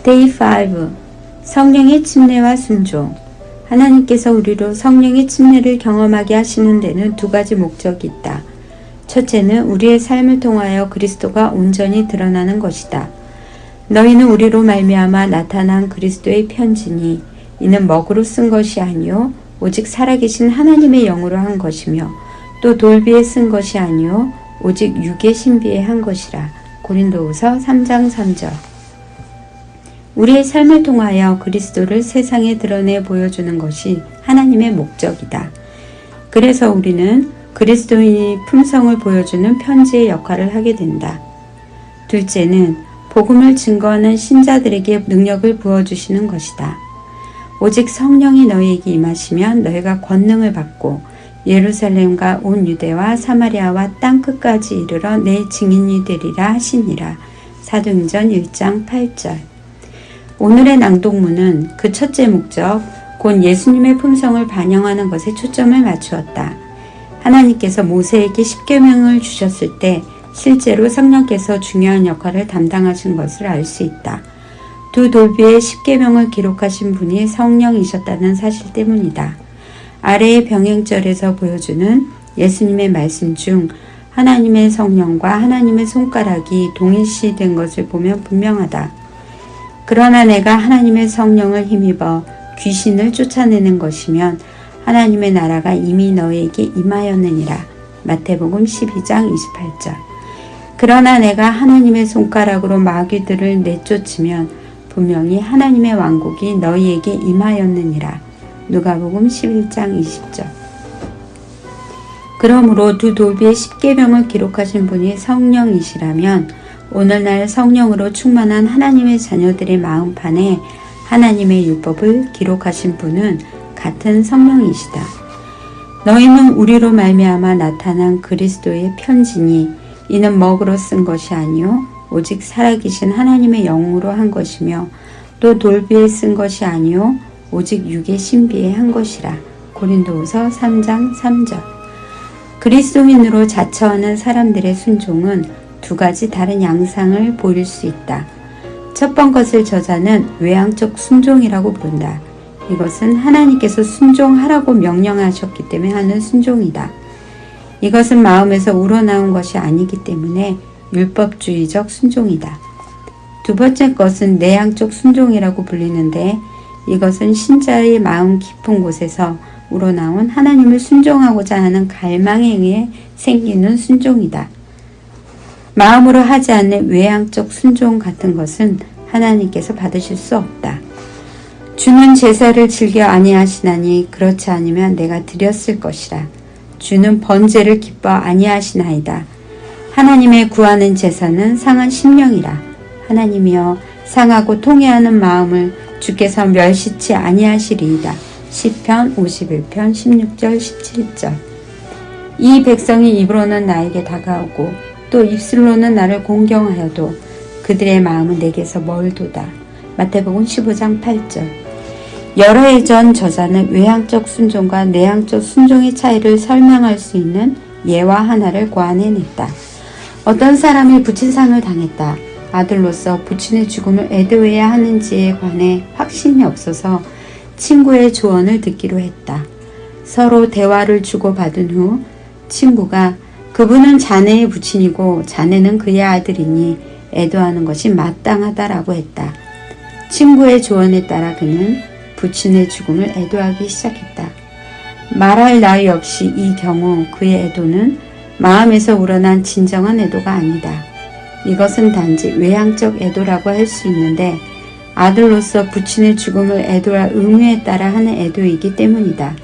Day 5. 성령의 침례와 순종. 하나님께서 우리로 성령의 침례를 경험하게 하시는 데는 두 가지 목적이 있다. 첫째는 우리의 삶을 통하여 그리스도가 온전히 드러나는 것이다. 너희는 우리로 말미암아 나타난 그리스도의 편지니 이는 먹으로 쓴 것이 아니요 오직 살아계신 하나님의 영으로 한 것이며 또 돌비에 쓴 것이 아니요 오직 육의 신비에 한 것이라. 고린도후서 3장 3절. 우리의 삶을 통하여 그리스도를 세상에 드러내 보여주는 것이 하나님의 목적이다. 그래서 우리는 그리스도의 품성을 보여주는 편지의 역할을 하게 된다. 둘째는 복음을 증거하는 신자들에게 능력을 부어주시는 것이다. 오직 성령이 너희에게 임하시면 너희가 권능을 받고 예루살렘과 온 유대와 사마리아와 땅끝까지 이르러 내 증인이 되리라 하시니라. 사도행전 1장 8절. 오늘의 낭독문은 그 첫째 목적, 곧 예수님의 품성을 반영하는 것에 초점을 맞추었다. 하나님께서 모세에게 십계명을 주셨을 때 실제로 성령께서 중요한 역할을 담당하신 것을 알 수 있다. 두 돌비에 십계명을 기록하신 분이 성령이셨다는 사실 때문이다. 아래의 병행절에서 보여주는 예수님의 말씀 중 하나님의 성령과 하나님의 손가락이 동일시된 것을 보면 분명하다. 그러나 내가 하나님의 성령을 힘입어 귀신을 쫓아내는 것이면 하나님의 나라가 이미 너희에게 임하였느니라. 마태복음 12장 28절. 그러나 내가 하나님의 손가락으로 마귀들을 내쫓으면 분명히 하나님의 왕국이 너희에게 임하였느니라. 누가복음 11장 20절. 그러므로 두 돌비의 십계명을 기록하신 분이 성령이시라면 오늘날 성령으로 충만한 하나님의 자녀들의 마음판에 하나님의 율법을 기록하신 분은 같은 성령이시다. 너희는 우리로 말미암아 나타난 그리스도의 편지니 이는 먹으로 쓴 것이 아니요 오직 살아계신 하나님의 영으로 한 것이며 또 돌비에 쓴 것이 아니요 오직 육의 신비에 한 것이라. 고린도후서 3장 3절. 그리스도인으로 자처하는 사람들의 순종은 두 가지 다른 양상을 보일 수 있다. 첫 번 것을 저자는 외향적 순종이라고 부른다. 이것은 하나님께서 순종하라고 명령하셨기 때문에 하는 순종이다. 이것은 마음에서 우러나온 것이 아니기 때문에 율법주의적 순종이다. 두 번째 것은 내향적 순종이라고 불리는데 이것은 신자의 마음 깊은 곳에서 우러나온 하나님을 순종하고자 하는 갈망에 의해 생기는 순종이다. 마음으로 하지 않는 외향적 순종 같은 것은 하나님께서 받으실 수 없다. 주는 제사를 즐겨 아니하시나니 그렇지 않으면 내가 드렸을 것이라. 주는 번제를 기뻐 아니하시나이다. 하나님의 구하는 제사는 상한 심령이라. 하나님이여 상하고 통회하는 마음을 주께서 멸시치 아니하시리이다. 시편 51편 16절 17절. 이 백성이 입으로는 나에게 다가오고 또 입술로는 나를 공경하여도 그들의 마음은 내게서 멀도다. 마태복음 15장 8절. 여러 해 전 저자는 외향적 순종과 내향적 순종의 차이를 설명할 수 있는 예화 하나를 고안해냈다. 어떤 사람이 부친상을 당했다. 아들로서 부친의 죽음을 애도해야 하는지에 관해 확신이 없어서 친구의 조언을 듣기로 했다. 서로 대화를 주고받은 후 친구가 그분은 자네의 부친이고 자네는 그의 아들이니 애도하는 것이 마땅하다라고 했다. 친구의 조언에 따라 그는 부친의 죽음을 애도하기 시작했다. 말할 나위 없이 이 경우 그의 애도는 마음에서 우러난 진정한 애도가 아니다. 이것은 단지 외향적 애도라고 할 수 있는데 아들로서 부친의 죽음을 애도할 의무에 따라 하는 애도이기 때문이다.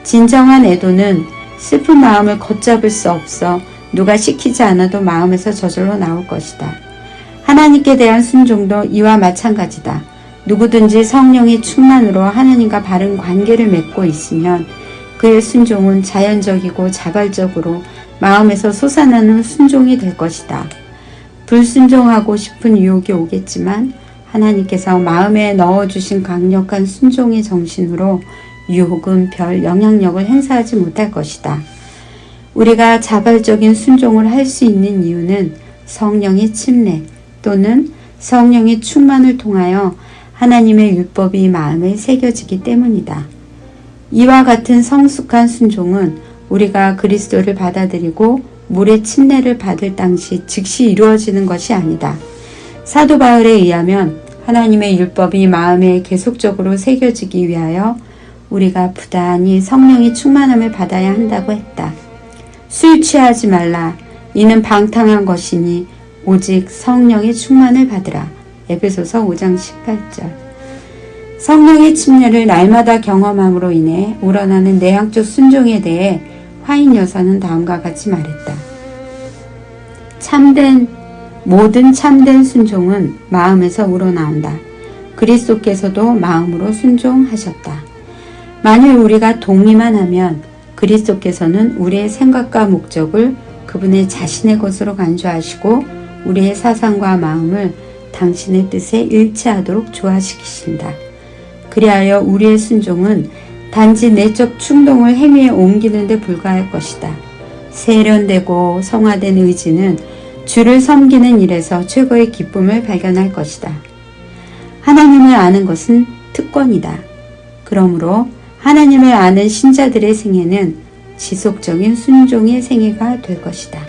진정한 애도는 슬픈 마음을 걷잡을 수 없어 누가 시키지 않아도 마음에서 저절로 나올 것이다. 하나님께 대한 순종도 이와 마찬가지다. 누구든지 성령의 충만으로 하나님과 바른 관계를 맺고 있으면 그의 순종은 자연적이고 자발적으로 마음에서 솟아나는 순종이 될 것이다. 불순종하고 싶은 유혹이 오겠지만 하나님께서 마음에 넣어주신 강력한 순종의 정신으로 유혹은 별 영향력을 행사하지 못할 것이다. 우리가 자발적인 순종을 할 수 있는 이유는 성령의 침례 또는 성령의 충만을 통하여 하나님의 율법이 마음에 새겨지기 때문이다. 이와 같은 성숙한 순종은 우리가 그리스도를 받아들이고 물의 침례를 받을 당시 즉시 이루어지는 것이 아니다. 사도 바울에 의하면 하나님의 율법이 마음에 계속적으로 새겨지기 위하여 우리가 부단히 성령의 충만함을 받아야 한다고 했다. 술 취하지 말라. 이는 방탕한 것이니 오직 성령의 충만을 받으라. 에베소서 5장 18절. 성령의 침례를 날마다 경험함으로 인해 우러나는 내향적 순종에 대해 화인 여사는 다음과 같이 말했다. 모든 참된 순종은 마음에서 우러나온다. 그리스도께서도 마음으로 순종하셨다. 만일 우리가 동의만 하면 그리스도께서는 우리의 생각과 목적을 그분의 자신의 것으로 간주하시고 우리의 사상과 마음을 당신의 뜻에 일치하도록 조화시키신다. 그리하여 우리의 순종은 단지 내적 충동을 행위에 옮기는 데 불과할 것이다. 세련되고 성화된 의지는 주를 섬기는 일에서 최고의 기쁨을 발견할 것이다. 하나님을 아는 것은 특권이다. 그러므로 하나님을 아는 신자들의 생애는 지속적인 순종의 생애가 될 것이다.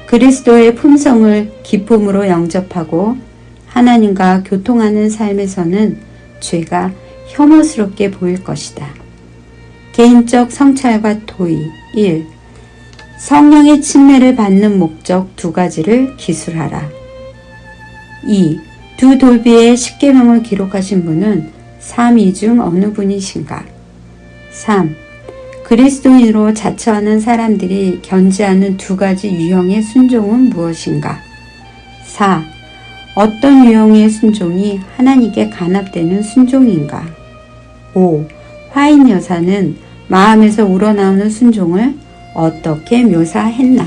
그리스도의 품성을 기쁨으로 영접하고 하나님과 교통하는 삶에서는 죄가 혐오스럽게 보일 것이다. 개인적 성찰과 토의 1. 성령의 침례를 받는 목적 2가지를 기술하라. 2. 두 돌비의 십계명을 기록하신 분은 3위 중 어느 분이신가? 3. 그리스도인으로 자처하는 사람들이 견지하는 2가지 유형의 순종은 무엇인가? 4. 어떤 유형의 순종이 하나님께 간합되는 순종인가? 5. 화인 여사는 마음에서 우러나오는 순종을 어떻게 묘사했나?